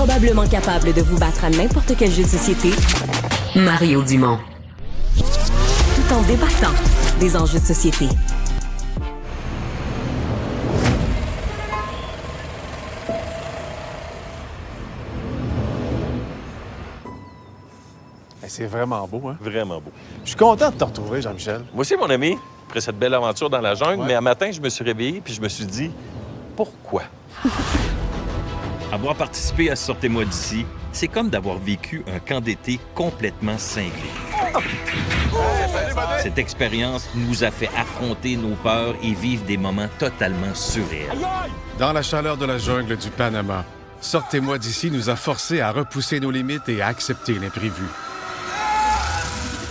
Probablement capable de vous battre à n'importe quel jeu de société, Mario Dumont. Tout en débattant des enjeux de société. C'est vraiment beau, hein? Vraiment beau. Je suis content de te retrouver, Jean-Michel. Moi aussi, mon ami, après cette belle aventure dans la jungle, mais un matin, je me suis réveillé puis je me suis dit, pourquoi? Avoir participé à Sortez-moi d'ici, c'est comme d'avoir vécu un camp d'été complètement cinglé. Cette expérience nous a fait affronter nos peurs et vivre des moments totalement surréels. Dans la chaleur de la jungle du Panama, Sortez-moi d'ici nous a forcés à repousser nos limites et à accepter l'imprévu.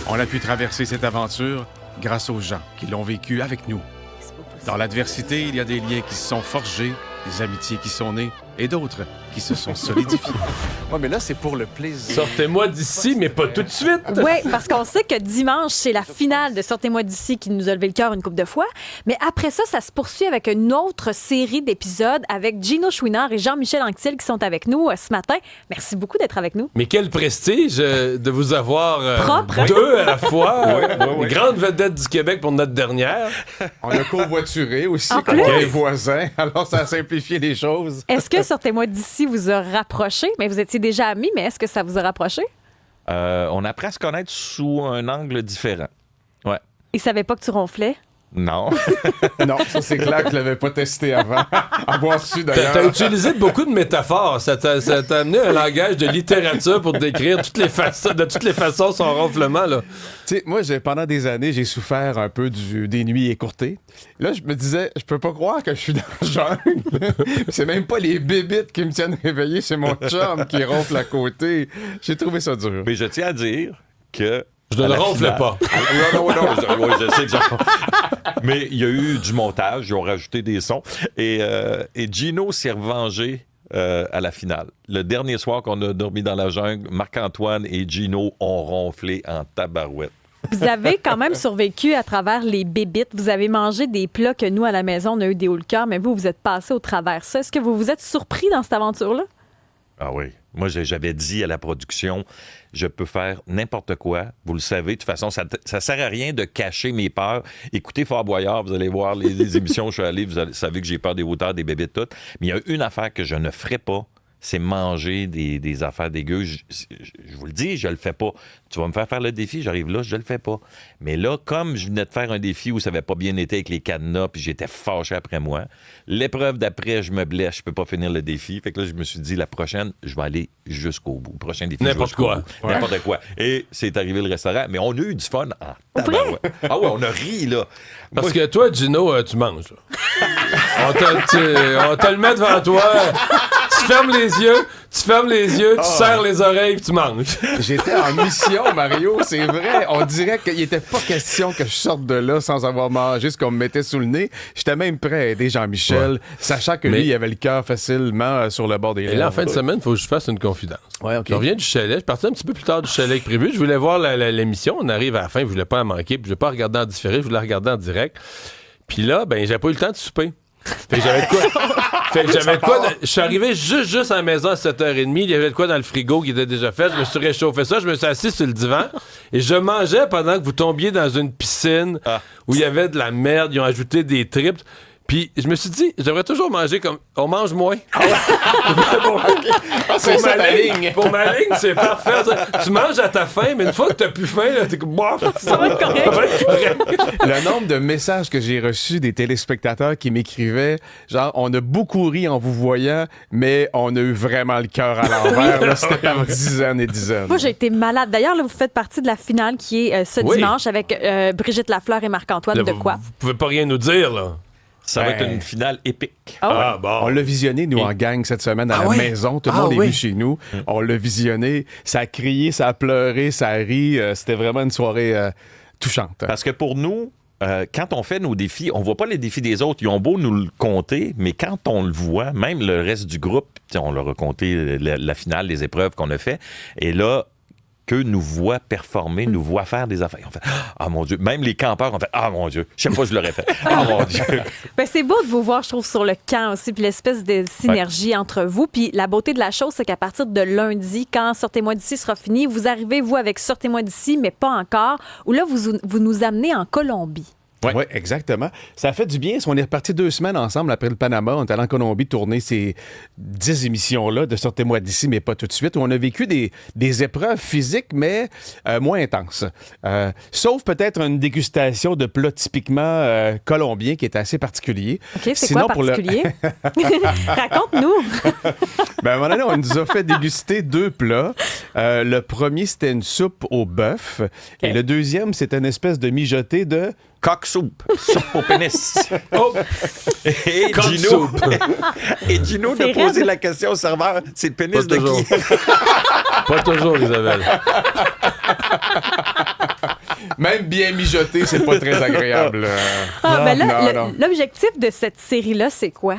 On a pu traverser cette aventure grâce aux gens qui l'ont vécu avec nous. Dans l'adversité, il y a des liens qui se sont forgés, des amitiés qui sont nées et d'autres qui se sont solidifiées. Ouais, mais là, c'est pour le plaisir. Sortez-moi d'ici, mais pas tout de suite. Oui, parce qu'on sait que dimanche, c'est la finale de Sortez-moi d'ici qui nous a levé le cœur une couple de fois. Mais après ça, ça se poursuit avec une autre série d'épisodes avec Gino Chouinard et Jean-Michel Anctil qui sont avec nous ce matin. Merci beaucoup d'être avec nous. Mais quel prestige de vous avoir Propre. deux à la fois. Grande vedette du Québec pour notre dernière. On a covoituré aussi En comme plus? les voisins, alors ça a simplifié les choses. Est-ce que Sortez-moi d'ici vous a rapproché? Mais vous étiez déjà amis, mais est-ce que ça vous a rapproché? On apprend à se connaître sous un angle différent. Ouais. Il savait pas que tu ronflais? Non. Non, ça c'est clair que je l'avais pas testé avant. Avoir su d'ailleurs. T'as utilisé beaucoup de métaphores. Ça t'a amené un langage de littérature pour décrire de toutes les façons son ronflement, là. Tu sais, moi, pendant des années, j'ai souffert un peu des nuits écourtées. Là, je me disais, je peux pas croire que je suis dans le jungle. C'est même pas les bébites qui me tiennent réveillé, c'est mon chum qui ronfle à côté. J'ai trouvé ça dur. Mais je tiens à dire que... Je ne le ronfle pas. Non, je sais que mais il y a eu du montage, ils ont rajouté des sons. Et Gino s'est revengé à la finale. Le dernier soir qu'on a dormi dans la jungle, Marc-Antoine et Gino ont ronflé en tabarouette. Vous avez quand même survécu à travers les bébites. Vous avez mangé des plats que nous, à la maison, on a eu des hauts le cœur, mais vous êtes passé au travers ça. Est-ce que vous vous êtes surpris dans cette aventure-là? Ah oui. Moi, j'avais dit à la production, je peux faire n'importe quoi. Vous le savez. De toute façon, ça sert à rien de cacher mes peurs. Écoutez Fort Boyard, vous allez voir les émissions où je suis allé, vous savez que j'ai peur des hauteurs, des bébés, toutes. Mais il y a une affaire que je ne ferai pas, c'est manger des affaires dégueu. Je vous le dis, je le fais pas. Tu vas me faire le défi, j'arrive là, je le fais pas. Mais là, comme je venais de faire un défi où ça n'avait pas bien été avec les cadenas, puis j'étais fâché après moi, l'épreuve d'après, je me blesse, je peux pas finir le défi. Fait que là, je me suis dit, la prochaine, je vais aller jusqu'au bout. Le prochain défi, N'importe quoi. Ouais. N'importe quoi. Et c'est arrivé le restaurant, mais on a eu du fun en tabarouette. Ah ouais, on a ri, là. Parce que toi, Gino, tu manges. Là. on te le met devant toi. Tu fermes les yeux, tu serres les oreilles puis tu manges. J'étais en mission, Mario, c'est vrai. On dirait qu'il n'était pas question que je sorte de là sans avoir mangé ce qu'on me mettait sous le nez. J'étais même prêt à aider Jean-Michel, sachant que lui, il avait le cœur facilement sur le bord des lèvres. Et là, en fin de semaine, il faut que je fasse une confidence. Ouais, OK. Je reviens du chalet. Je suis parti un petit peu plus tard du chalet que prévu. Je voulais voir l'émission. On arrive à la fin. Je voulais pas la manquer. Puis je ne voulais pas regarder en différé. Je voulais la regarder en direct. Puis là, j'avais pas eu le temps de souper. Fait que j'avais de quoi. Je suis arrivé juste à la maison à 7h30. Il y avait de quoi dans le frigo qui était déjà fait. Je me suis réchauffé ça. Je me suis assis sur le divan et je mangeais pendant que vous tombiez dans une piscine où il y avait de la merde. Ils ont ajouté des tripes. Puis je me suis dit, j'aimerais toujours manger comme... On mange moins. C'est ça ta ligne. Pour ma ligne, c'est parfait. Tu manges à ta faim, mais une fois que t'as plus faim, là, t'es comme... Ça va être correct. Le nombre de messages que j'ai reçus des téléspectateurs qui m'écrivaient, genre, on a beaucoup ri en vous voyant, mais on a eu vraiment le cœur à l'envers. Là, c'était par dizaines et dizaines. Moi, j'ai été malade. D'ailleurs, là, vous faites partie de la finale qui est ce dimanche avec Brigitte Lafleur et Marc-Antoine. Là, de quoi? Vous pouvez pas rien nous dire, là. Ça va être une finale épique. On l'a visionné, nous, en gang, cette semaine, à la maison. Tout le monde est venu chez nous. On l'a visionné. Ça a crié, ça a pleuré, ça a ri. C'était vraiment une soirée touchante. Parce que pour nous, quand on fait nos défis, on voit pas les défis des autres. Ils ont beau nous le compter, mais quand on le voit, même le reste du groupe, on leur a compté la finale, les épreuves qu'on a fait. Et là, qu'eux nous voient performer, nous voient faire des affaires. On fait « Ah, mon Dieu! » Même les campeurs ont fait « Ah, mon Dieu! Je sais pas, je l'aurais fait. Ah, mon Dieu! » Ben, c'est beau de vous voir, je trouve, sur le camp aussi, puis l'espèce de synergie entre vous. Puis la beauté de la chose, c'est qu'à partir de lundi, quand Sortez-moi d'ici sera fini, vous arrivez, vous, avec Sortez-moi d'ici, mais pas encore, où là, vous nous amenez en Colombie. Oui, exactement. Ça a fait du bien. On est repartis 2 semaines ensemble après le Panama. On est allé en Colombie tourner ces 10 émissions-là de Sortez-moi d'ici, mais pas tout de suite. Où on a vécu des épreuves physiques, mais moins intenses. Sauf peut-être une dégustation de plats typiquement colombiens qui est assez particulier. OK, c'est quoi particulier? Raconte-nous. Ben, à un moment donné, on nous a fait déguster 2 plats. Le premier, c'était une soupe au bœuf. Et le deuxième, c'était une espèce de mijoté de... Coq soupe au pénis. Oh! Et Coq Gino, soupe. et Gino C'est a posé raide. la question au serveur, c'est le pénis Pas de toujours. qui? Pas toujours, Isabelle. Même bien mijoté, c'est pas très agréable. Ben là, non. l'objectif de cette série-là, c'est quoi?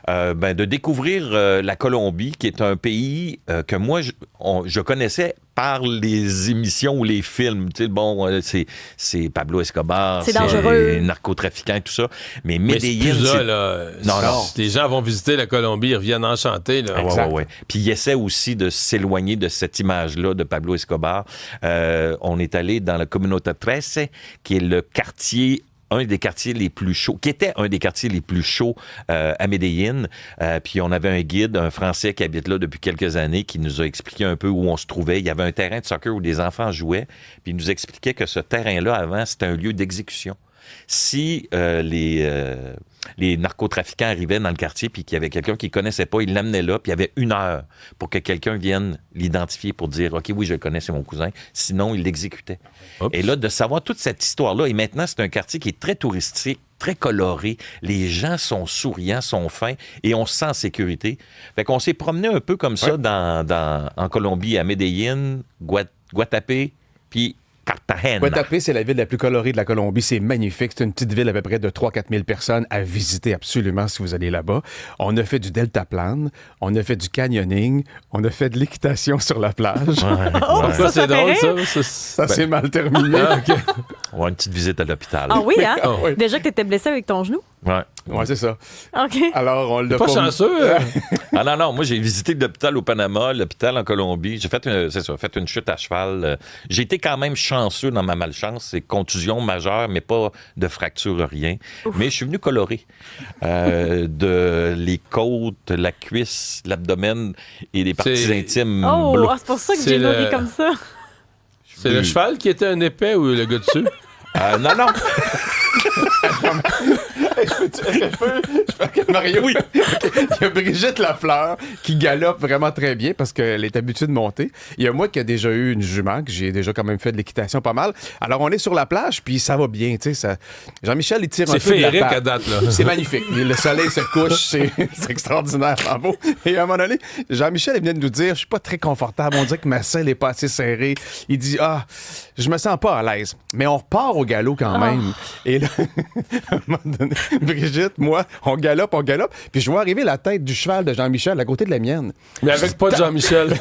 De découvrir la Colombie, qui est un pays que moi, je connaissais par les émissions ou les films. Tu sais, c'est Pablo Escobar, C'est dangereux. les narcotrafiquants et tout ça. Mais Mais c'est Medellín, plus ça, c'est... là. Non. Les gens vont visiter la Colombie, ils reviennent enchantés, là. Ouais. Puis il essaie aussi de s'éloigner de cette image-là de Pablo Escobar. On est allé dans la Comunota 13, qui est le quartier un des quartiers les plus chauds, qui était un des quartiers les plus chauds à Medellín. Puis on avait un guide, un Français qui habite là depuis quelques années, qui nous a expliqué un peu où on se trouvait. Il y avait un terrain de soccer où des enfants jouaient, puis il nous expliquait que ce terrain-là, avant, c'était un lieu d'exécution. Si les narcotrafiquants arrivaient dans le quartier puis qu'il y avait quelqu'un qui ne connaissait pas, il l'amenait là, puis il y avait 1 heure pour que quelqu'un vienne l'identifier pour dire « OK, oui, je le connais, c'est mon cousin ». Sinon, il l'exécutait. Oups. Et là, de savoir toute cette histoire-là, et maintenant, c'est un quartier qui est très touristique, très coloré. Les gens sont souriants, sont fins, et on se sent en sécurité. Fait qu'on s'est promené un peu comme ça en Colombie, à Medellín, Guatapé, puis Cartagena. Guatapé, c'est la ville la plus colorée de la Colombie. C'est magnifique. C'est une petite ville à peu près de 3-4 000 personnes à visiter absolument si vous allez là-bas. On a fait du deltaplane, on a fait du canyoning, on a fait de l'équitation sur la plage. Ça, c'est fait drôle, rire. ça. Ça s'est mal terminé. Ah, OK. On a une petite visite à l'hôpital. Ah oui, hein? oui. Déjà que tu étais blessé avec ton genou? Ouais. Ouais, c'est ça. OK. Alors, on l'a Pas chanceux. Ah non, moi j'ai visité l'hôpital au Panama, l'hôpital en Colombie. J'ai fait une chute à cheval. J'ai été quand même chanceux dans ma malchance. C'est contusion majeure, mais pas de fracture, rien. Mais je suis venu coloré. De les côtes, la cuisse, l'abdomen et les parties C'est- intimes Oh, bleues. c'est pour ça que C'est j'ai le- nourri comme ça. C'est le cheval qui était un épais ou le gars dessus? Non. Mario, oui. Il y a Brigitte Lafleur qui galope vraiment très bien parce qu'elle est habituée de monter. Il y a moi qui a déjà eu une jument, que j'ai déjà quand même fait de l'équitation pas mal. Alors, on est sur la plage, puis ça va bien, tu sais. Ça... Jean-Michel, il tire un C'est peu de la féerique patte. à date, là. C'est magnifique. Le soleil se couche, c'est extraordinairement beau. Et à un moment donné, Jean-Michel il vient de nous dire, je suis pas très confortable, on dirait que ma selle est pas assez serrée. Il dit, je me sens pas à l'aise. Mais on repart au galop quand même. Et là, à un moment donné, Brigitte, moi, on galope, puis je vois arriver la tête du cheval de Jean-Michel à côté de la mienne. Mais avec pas de Jean-Michel.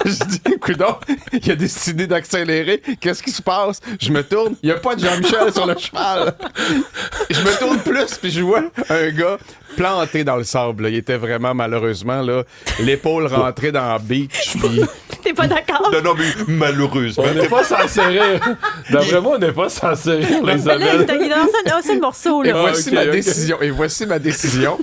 Je dis, coudonc, il a décidé d'accélérer. Qu'est-ce qui se passe? Je me tourne, il n'y a pas de Jean-Michel sur le cheval. Je me tourne plus, puis je vois un gars planté dans le sable. Là. Il était vraiment, malheureusement, là, l'épaule rentrée dans la beach. Puis... T'es pas d'accord? Non, mais malheureusement. On n'est pas censé rire. D'après moi, on n'est pas censé rire, les Ben là, Isabelle. il a lancé un morceau, Et là. voici ok, ma ok. décision. Et voici ma décision.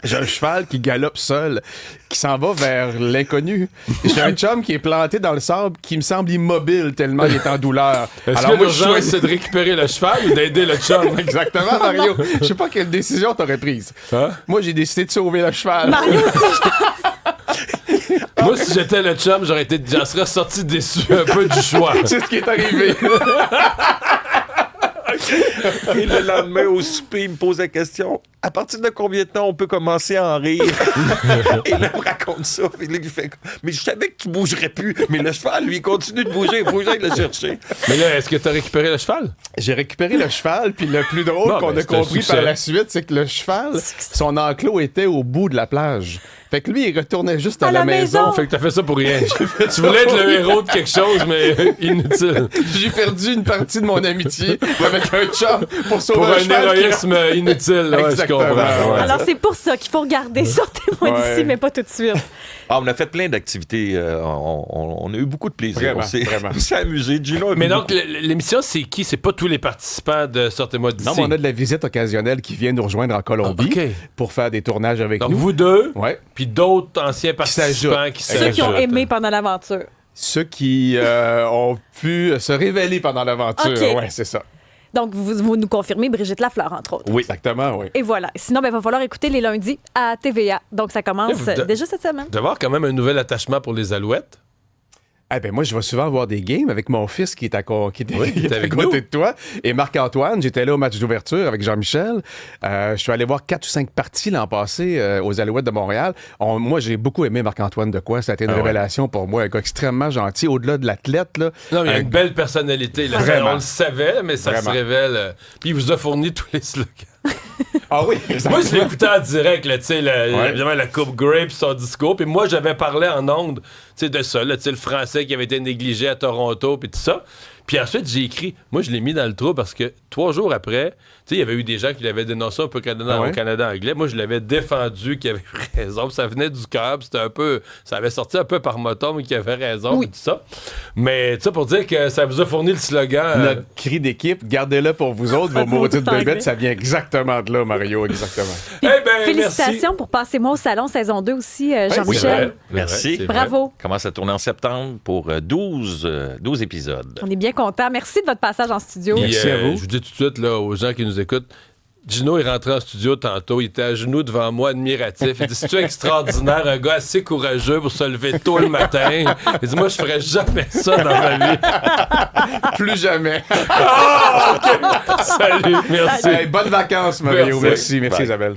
J'ai un cheval qui galope seul, qui s'en va vers l'inconnu. J'ai un chum qui est planté dans le sable, qui me semble immobile tellement il est en douleur. Est-ce Alors que moi, l'urgence, c'est de récupérer le cheval ou d'aider le chum? Exactement, Mario. Je sais pas quelle décision t'aurais prise. Hein? Moi, j'ai décidé de sauver le cheval. Mario, Moi, si j'étais le chum, j'en serais sorti déçu un peu du choix. C'est ce qui est arrivé. Et le lendemain, au souper, il me pose la question. à partir de combien de temps on peut commencer à en rire? Et là, il me raconte ça. Puis là, il fait, mais je savais que tu bougerais plus. Mais le cheval, lui, il continue de bouger. Il faut que j'aille le chercher. Mais là, est-ce que tu as récupéré le cheval? J'ai récupéré le cheval, puis le plus drôle Non, qu'on ben, a c'est un compris succès. par la suite, c'est que le cheval, son enclos était au bout de la plage. Fait que lui, il retournait juste à la maison. Fait que t'as fait ça pour rien. Tu voulais être le héros de quelque chose, mais inutile. J'ai perdu une partie de mon amitié avec un chum pour sauver Pour un un cheval. héroïsme inutile. Ouais, je Exactement, comprends. Ouais. Alors, c'est pour ça qu'il faut regarder Sortez-moi Ouais. d'ici, mais pas tout de suite. Ah, on a fait plein d'activités. On a eu beaucoup de plaisir. Vraiment. On s'est amusé. Gino a Mais vu donc, l'émission, c'est qui? C'est pas tous les participants de Sortez-moi d'ici. Non, mais on a de la visite occasionnelle qui vient nous rejoindre en Colombie Ah, ok. pour faire des tournages avec Donc, nous. vous deux, Ouais. puis d'autres anciens participants s'ajoutent. qui Ceux qui ont s'ajoutent. aimé pendant l'aventure. Ceux qui ont pu se révéler pendant l'aventure. Ok. Ouais, c'est ça. Donc, vous nous confirmez Brigitte Lafleur, entre autres. Oui, exactement, oui. Et voilà. Sinon, il va falloir écouter les lundis à TVA. Donc, ça commence déjà cette semaine. D'avoir quand même un nouvel attachement pour les Alouettes. Eh ben moi, je vais souvent voir des games avec mon fils qui est à, qui est Oui, qui est t'es à avec côté nous. de toi. Et Marc-Antoine, j'étais là au match d'ouverture avec Jean-Michel. Je suis allé voir 4 ou 5 parties l'an passé aux Alouettes de Montréal. Moi, j'ai beaucoup aimé Marc-Antoine Decoy. Ça a été une révélation pour moi. Un gars extrêmement gentil, au-delà de l'athlète. Là. Non, mais il a Un- une belle personnalité. Là. Vraiment. On le savait, mais ça Vraiment. se révèle. Puis il vous a fourni tous les slogans. Ah oui, Moi, je l'écoutais en direct, là, tu sais, Ouais. évidemment, la Coupe Grey puis son discours. Puis moi, j'avais parlé en ondes, tu sais, de ça, là, tu sais, le français qui avait été négligé à Toronto, puis tout ça. Puis ensuite, j'ai écrit. Moi, je l'ai mis dans le trou parce que 3 jours après, tu sais, il y avait eu des gens qui l'avaient dénoncé un peu au Canada anglais. Moi, je l'avais défendu qu'il avait raison. Puis ça venait du cœur. Puis c'était un peu. Ça avait sorti un peu par moton, mais qu'il avait raison. Puis tout ça. Mais, tu sais, pour dire que ça vous a fourni le slogan. Notre cri d'équipe, gardez-le pour vous autres, vos maudites anglais. bébêtes, ça vient exactement de là, Mario, exactement. Eh ben, Félicitations pour Passez-moi au salon saison 2 aussi, merci. Jean-Michel. Merci. Bravo. Commence à tourner en septembre pour 12 épisodes. On est bien contents. Merci de votre passage en studio. Puis, Merci à vous. Je vous dis tout de suite là, aux gens qui nous écoutent, Gino est rentré en studio tantôt, il était à genoux devant moi, admiratif. Il dit, c'est-tu extraordinaire, un gars assez courageux pour se lever tôt le matin. Il dit, moi, je ferais jamais ça dans ma vie. Plus jamais. Salut, merci. Hey, bonnes vacances, Mario. Merci. Merci Bye. Isabelle.